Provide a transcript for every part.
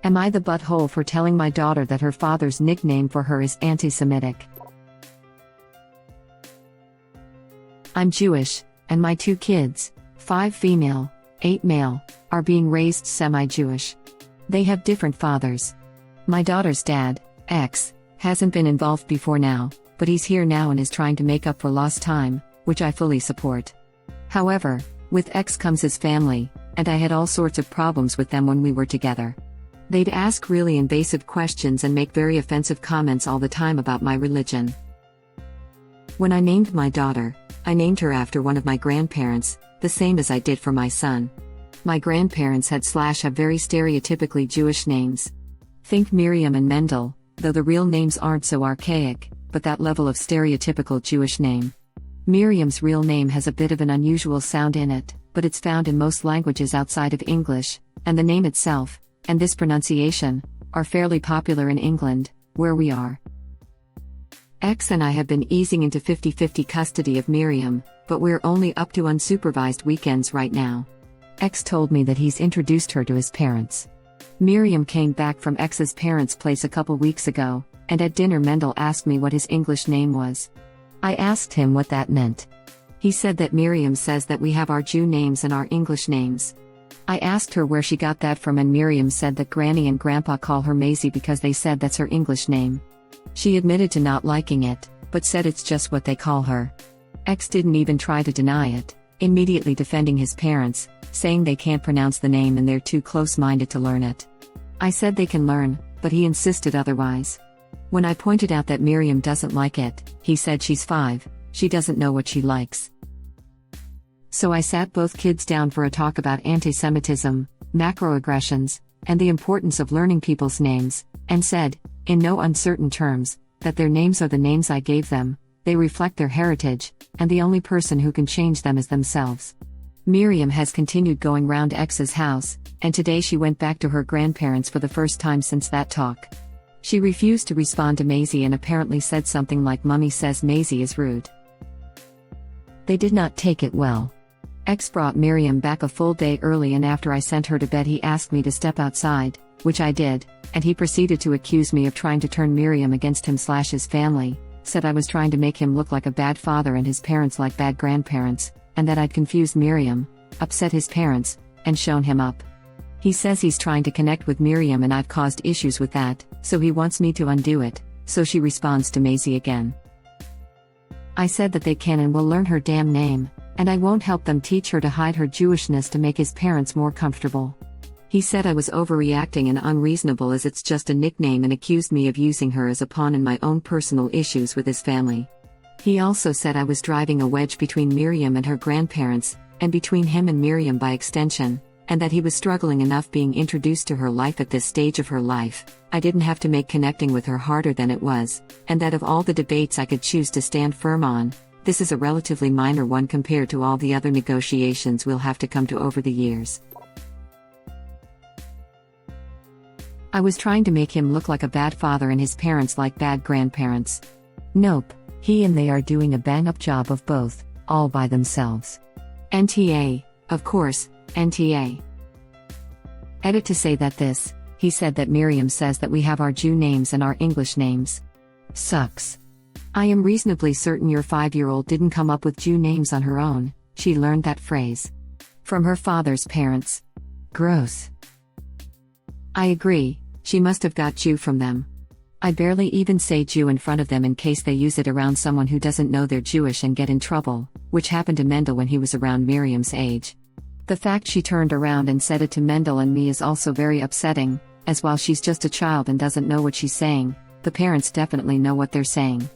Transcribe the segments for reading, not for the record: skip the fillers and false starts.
Am I the butthole for telling my daughter that her father's nickname for her is anti-Semitic? I'm Jewish, and my 2 kids, 5 female, 8 male, are being raised semi-Jewish. They have different fathers. My daughter's dad, X, hasn't been involved before now, but he's here now and is trying to make up for lost time, which I fully support. However, with X comes his family, and I had all sorts of problems with them when we were together. They'd ask really invasive questions and make very offensive comments all the time about my religion. When I named my daughter, I named her after one of my grandparents, the same as I did for my son. My grandparents have very stereotypically Jewish names. Think Miriam and Mendel, though the real names aren't so archaic, but that level of stereotypical Jewish name. Miriam's real name has a bit of an unusual sound in it, but it's found in most languages outside of English, and the name itself, and this pronunciation, are fairly popular in England, where we are. X and I have been easing into 50-50 custody of Miriam, but we're only up to unsupervised weekends right now. X told me that he's introduced her to his parents. Miriam came back from X's parents' place a couple weeks ago, and at dinner Mendel asked me what his English name was. I asked him what that meant. He said that Miriam says that we have our Jew names and our English names. I asked her where she got that from, and Miriam said that Granny and Grandpa call her Maisie because they said that's her English name. She admitted to not liking it, but said it's just what they call her. X didn't even try to deny it, immediately defending his parents, saying they can't pronounce the name and they're too close-minded to learn it. I said they can learn, but he insisted otherwise. When I pointed out that Miriam doesn't like it, he said she's 5, she doesn't know what she likes. So I sat both kids down for a talk about anti-Semitism, macroaggressions, and the importance of learning people's names, and said, in no uncertain terms, that their names are the names I gave them, they reflect their heritage, and the only person who can change them is themselves. Miriam has continued going round X's house, and today she went back to her grandparents for the first time since that talk. She refused to respond to Maisie and apparently said something like Mummy says Maisie is rude. They did not take it well. X brought Miriam back a full day early, and after I sent her to bed he asked me to step outside, which I did, and he proceeded to accuse me of trying to turn Miriam against him/his family, said I was trying to make him look like a bad father and his parents like bad grandparents, and that I'd confused Miriam, upset his parents, and shown him up. He says he's trying to connect with Miriam and I've caused issues with that, so he wants me to undo it, so she responds to Maisie again. I said that they can and will learn her damn name, and I won't help them teach her to hide her Jewishness to make his parents more comfortable. He said I was overreacting and unreasonable as it's just a nickname, and accused me of using her as a pawn in my own personal issues with his family. He also said I was driving a wedge between Miriam and her grandparents, and between him and Miriam by extension, and that he was struggling enough being introduced to her life at this stage of her life. I didn't have to make connecting with her harder than it was, and that of all the debates I could choose to stand firm on, this is a relatively minor one compared to all the other negotiations we'll have to come to over the years. I was trying to make him look like a bad father and his parents like bad grandparents. Nope, he and they are doing a bang-up job of both, all by themselves. NTA, of course, NTA. Edit to say that this, he said that Miriam says that we have our Jew names and our English names. Sucks. I am reasonably certain your 5-year-old didn't come up with Jew names on her own, she learned that phrase from her father's parents. Gross. I agree, she must have got Jew from them. I barely even say Jew in front of them in case they use it around someone who doesn't know they're Jewish and get in trouble, which happened to Mendel when he was around Miriam's age. The fact she turned around and said it to Mendel and me is also very upsetting, as while she's just a child and doesn't know what she's saying, the parents definitely know what they're saying.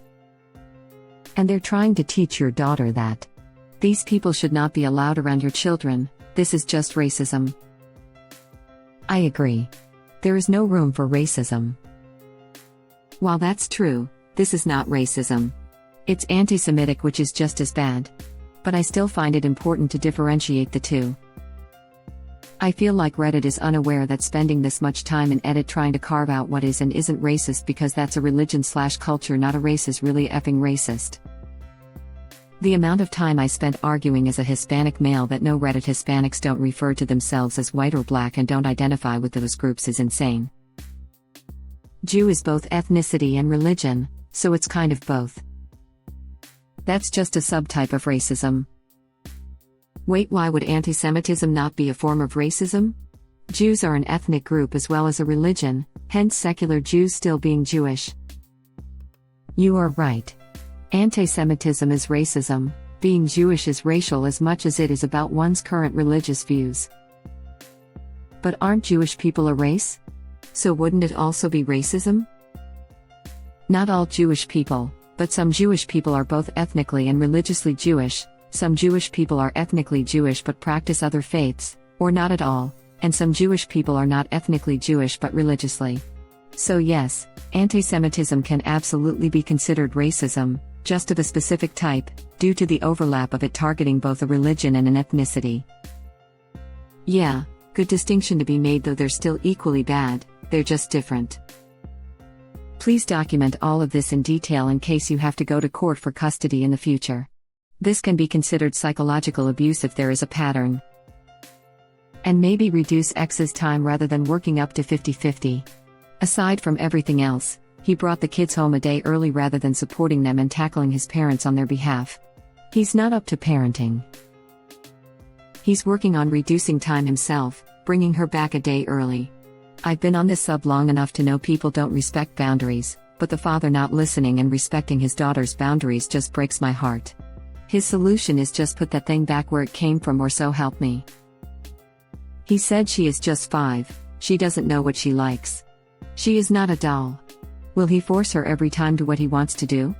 And they're trying to teach your daughter that these people should not be allowed around your children, this is just racism. I agree. There is no room for racism. While that's true, this is not racism. It's anti-Semitic, which is just as bad. But I still find it important to differentiate the two. I feel like Reddit is unaware that spending this much time in edit trying to carve out what is and isn't racist because that's a religion/culture, not a race, is really effing racist. The amount of time I spent arguing as a Hispanic male that no Reddit Hispanics don't refer to themselves as white or black and don't identify with those groups is insane. Jew is both ethnicity and religion, so it's kind of both. That's just a subtype of racism. Wait, why would anti-Semitism not be a form of racism? Jews are an ethnic group as well as a religion, hence secular Jews still being Jewish. You are right. Anti-Semitism is racism, being Jewish is racial as much as it is about one's current religious views. But aren't Jewish people a race? So wouldn't it also be racism? Not all Jewish people, but some Jewish people are both ethnically and religiously Jewish, some Jewish people are ethnically Jewish but practice other faiths, or not at all, and some Jewish people are not ethnically Jewish but religiously. So yes, anti-Semitism can absolutely be considered racism, just of a specific type, due to the overlap of it targeting both a religion and an ethnicity. Yeah, good distinction to be made, though they're still equally bad, they're just different. Please document all of this in detail in case you have to go to court for custody in the future. This can be considered psychological abuse if there is a pattern. And maybe reduce X's time rather than working up to 50-50. Aside from everything else, he brought the kids home a day early rather than supporting them and tackling his parents on their behalf. He's not up to parenting. He's working on reducing time himself, bringing her back a day early. I've been on this sub long enough to know people don't respect boundaries, but the father not listening and respecting his daughter's boundaries just breaks my heart. His solution is just put that thing back where it came from, or so help me. He said she is just 5, she doesn't know what she likes. She is not a doll. Will he force her every time to what he wants to do?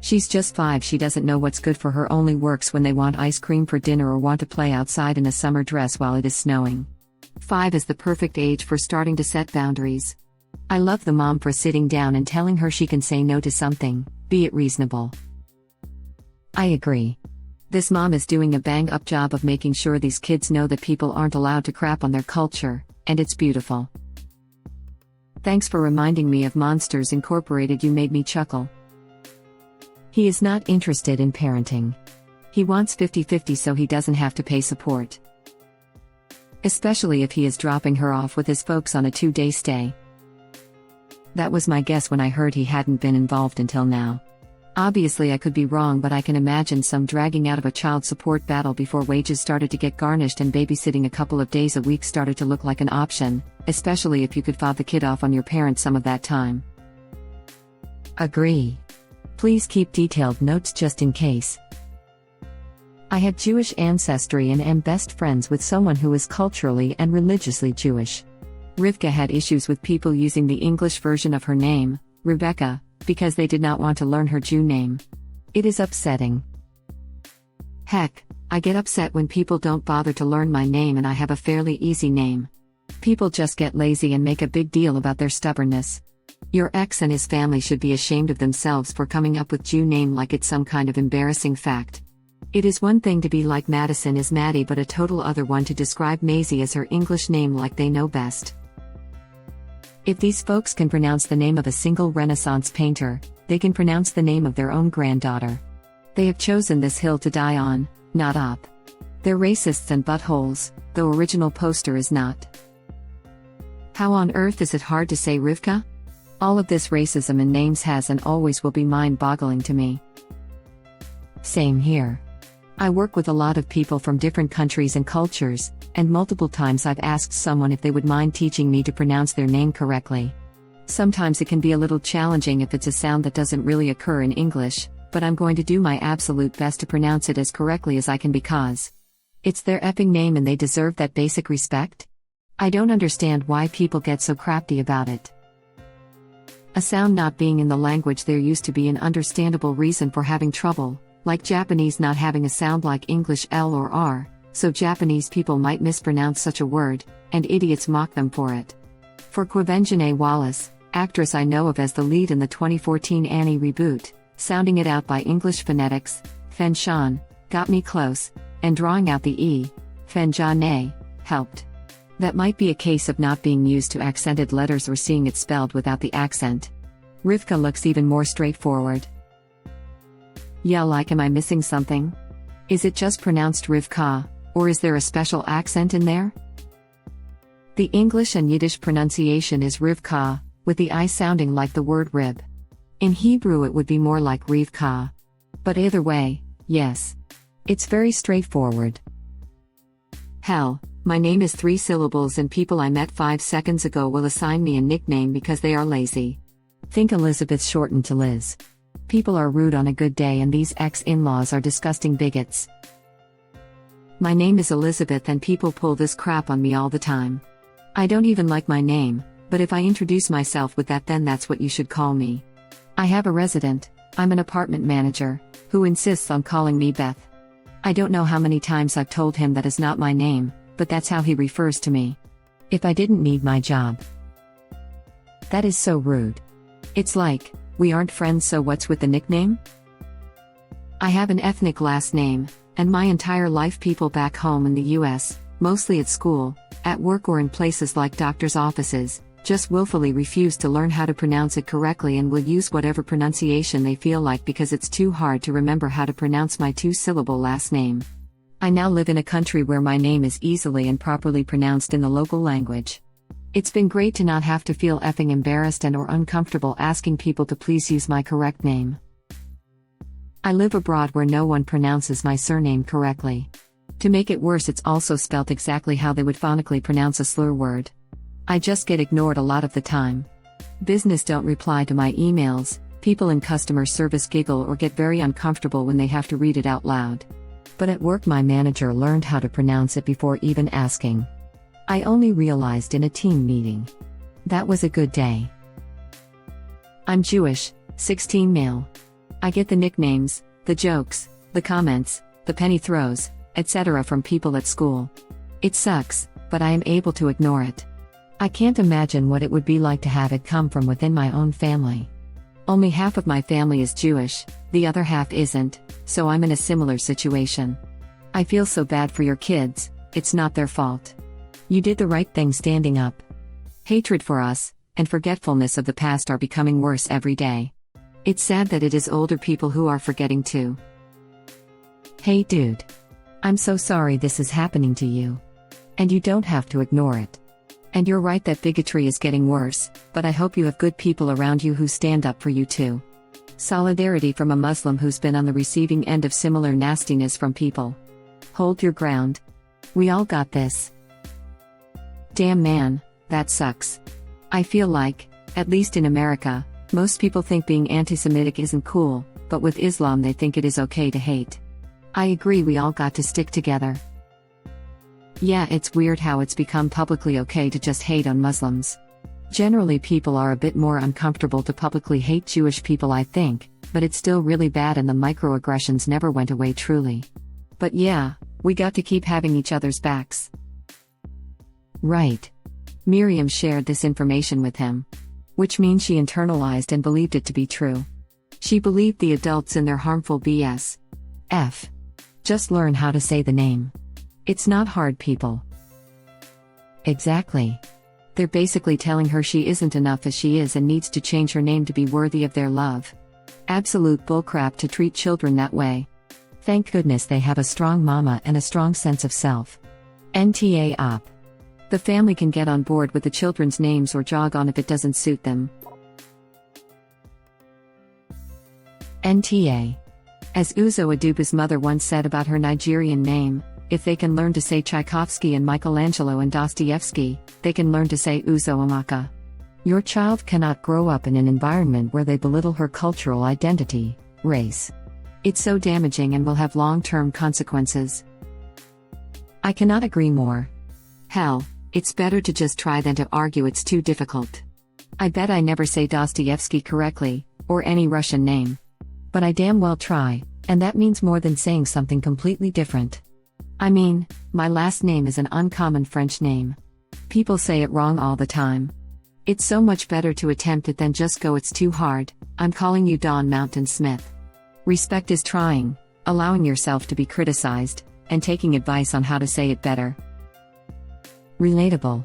She's just 5, she doesn't know what's good for her, only works when they want ice cream for dinner or want to play outside in a summer dress while it is snowing. 5 is the perfect age for starting to set boundaries. I love the mom for sitting down and telling her she can say no to something, be it reasonable. I agree. This mom is doing a bang-up job of making sure these kids know that people aren't allowed to crap on their culture, and it's beautiful. Thanks for reminding me of Monsters Incorporated, you made me chuckle. He is not interested in parenting. He wants 50-50 so he doesn't have to pay support. Especially if he is dropping her off with his folks on a 2-day stay. That was my guess when I heard he hadn't been involved until now. Obviously I could be wrong, but I can imagine some dragging out of a child support battle before wages started to get garnished and babysitting a couple of days a week started to look like an option, especially if you could fob the kid off on your parents some of that time. Agree. Please keep detailed notes just in case. I have Jewish ancestry and am best friends with someone who is culturally and religiously Jewish. Rivka had issues with people using the English version of her name, Rebecca, because they did not want to learn her Jew name. It is upsetting. Heck, I get upset when people don't bother to learn my name and I have a fairly easy name. People just get lazy and make a big deal about their stubbornness. Your ex and his family should be ashamed of themselves for coming up with Jew name like it's some kind of embarrassing fact. It is one thing to be like Madison is Maddie, but a total other one to describe Maisie as her English name like they know best. If these folks can pronounce the name of a single Renaissance painter, they can pronounce the name of their own granddaughter. They have chosen this hill to die on, not up. They're racists and buttholes, though original poster is not. How on earth is it hard to say Rivka? All of this racism in names has and always will be mind-boggling to me. Same here. I work with a lot of people from different countries and cultures, and multiple times I've asked someone if they would mind teaching me to pronounce their name correctly. Sometimes it can be a little challenging if it's a sound that doesn't really occur in English, but I'm going to do my absolute best to pronounce it as correctly as I can because it's their effing name and they deserve that basic respect. I don't understand why people get so crafty about it. A sound not being in the language there used to be an understandable reason for having trouble, like Japanese not having a sound like English L or R, so Japanese people might mispronounce such a word, and idiots mock them for it. For Quvenzhané Wallis, actress I know of as the lead in the 2014 Annie reboot, sounding it out by English phonetics, Fen-shan, got me close, and drawing out the E, Fen-ja-ne, helped. That might be a case of not being used to accented letters or seeing it spelled without the accent. Rivka looks even more straightforward. Yeah, like, am I missing something? Is it just pronounced Rivka, or is there a special accent in there? The English and Yiddish pronunciation is Rivka, with the I sounding like the word rib. In Hebrew it would be more like Rivka. But either way, yes. It's very straightforward. Hell, my name is 3 syllables and people I met 5 seconds ago will assign me a nickname because they are lazy. Think Elizabeth shortened to Liz. People are rude on a good day and these ex-in-laws are disgusting bigots. My name is Elizabeth and people pull this crap on me all the time. I don't even like my name, but if I introduce myself with that then that's what you should call me. I have a resident, I'm an apartment manager, who insists on calling me Beth. I don't know how many times I've told him that is not my name, but that's how he refers to me. If I didn't need my job. That is so rude. It's like, we aren't friends so what's with the nickname? I have an ethnic last name, and my entire life people back home in the US, mostly at school, at work or in places like doctors' offices, just willfully refuse to learn how to pronounce it correctly and will use whatever pronunciation they feel like because it's too hard to remember how to pronounce my 2-syllable last name. I now live in a country where my name is easily and properly pronounced in the local language. It's been great to not have to feel effing embarrassed and or uncomfortable asking people to please use my correct name. I live abroad where no one pronounces my surname correctly. To make it worse, it's also spelt exactly how they would phonetically pronounce a slur word. I just get ignored a lot of the time. Business don't reply to my emails, people in customer service giggle or get very uncomfortable when they have to read it out loud. But at work my manager learned how to pronounce it before even asking. I only realized in a team meeting. That was a good day. I'm Jewish, 16 male. I get the nicknames, the jokes, the comments, the penny throws, etc. from people at school. It sucks, but I am able to ignore it. I can't imagine what it would be like to have it come from within my own family. Only half of my family is Jewish, the other half isn't, so I'm in a similar situation. I feel so bad for your kids, it's not their fault. You did the right thing standing up. Hatred for us, and forgetfulness of the past are becoming worse every day. It's sad that it is older people who are forgetting too. Hey dude. I'm so sorry this is happening to you. And you don't have to ignore it. And you're right that bigotry is getting worse, but I hope you have good people around you who stand up for you too. Solidarity from a Muslim who's been on the receiving end of similar nastiness from people. Hold your ground. We all got this. Damn man, that sucks. I feel like, at least in America, most people think being anti-Semitic isn't cool, but with Islam they think it is okay to hate. I agree we all got to stick together. Yeah, it's weird how it's become publicly okay to just hate on Muslims. Generally people are a bit more uncomfortable to publicly hate Jewish people I think, but it's still really bad and the microaggressions never went away truly. But yeah, we got to keep having each other's backs. Right. Miriam shared this information with him. Which means she internalized and believed it to be true. She believed the adults in their harmful BS. F. Just learn how to say the name. It's not hard, people. Exactly. They're basically telling her she isn't enough as she is and needs to change her name to be worthy of their love. Absolute bullcrap to treat children that way. Thank goodness they have a strong mama and a strong sense of self. NTA op. The family can get on board with the children's names or jog on if it doesn't suit them. NTA. As Uzo Aduba's mother once said about her Nigerian name, if they can learn to say Tchaikovsky and Michelangelo and Dostoevsky, they can learn to say Uzo Amaka. Your child cannot grow up in an environment where they belittle her cultural identity, race. It's so damaging and will have long-term consequences. I cannot agree more. Hell, it's better to just try than to argue it's too difficult. I bet I never say Dostoevsky correctly, or any Russian name. But I damn well try, and that means more than saying something completely different. I mean, my last name is an uncommon French name. People say it wrong all the time. It's so much better to attempt it than just go it's too hard. I'm calling you Don Mountain Smith. Respect is trying, allowing yourself to be criticized, and taking advice on how to say it better. Relatable.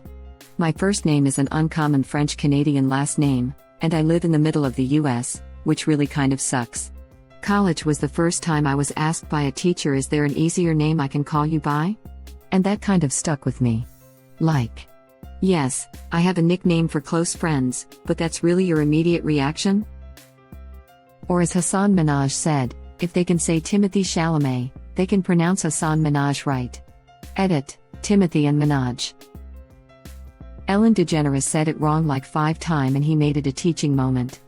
My first name is an uncommon French-Canadian last name, and I live in the middle of the US, which really kind of sucks. College was the first time I was asked by a teacher, is there an easier name I can call you by? And that kind of stuck with me. Like, Yes, I have a nickname for close friends, but that's really your immediate reaction? Or as Hassan Minhaj said, if they can say Timothy Chalamet, they can pronounce Hassan Minhaj right. Edit, Timothy and Minhaj. Ellen DeGeneres said it wrong like 5 times and he made it a teaching moment.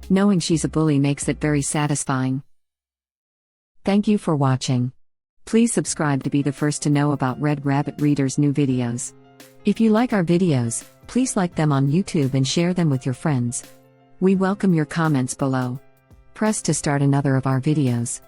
Knowing she's a bully makes it very satisfying. Thank you for watching. Please subscribe to be the first to know about Red Rabbit Reader's new videos. If you like our videos, please like them on YouTube and share them with your friends. We welcome your comments below. Press to start another of our videos.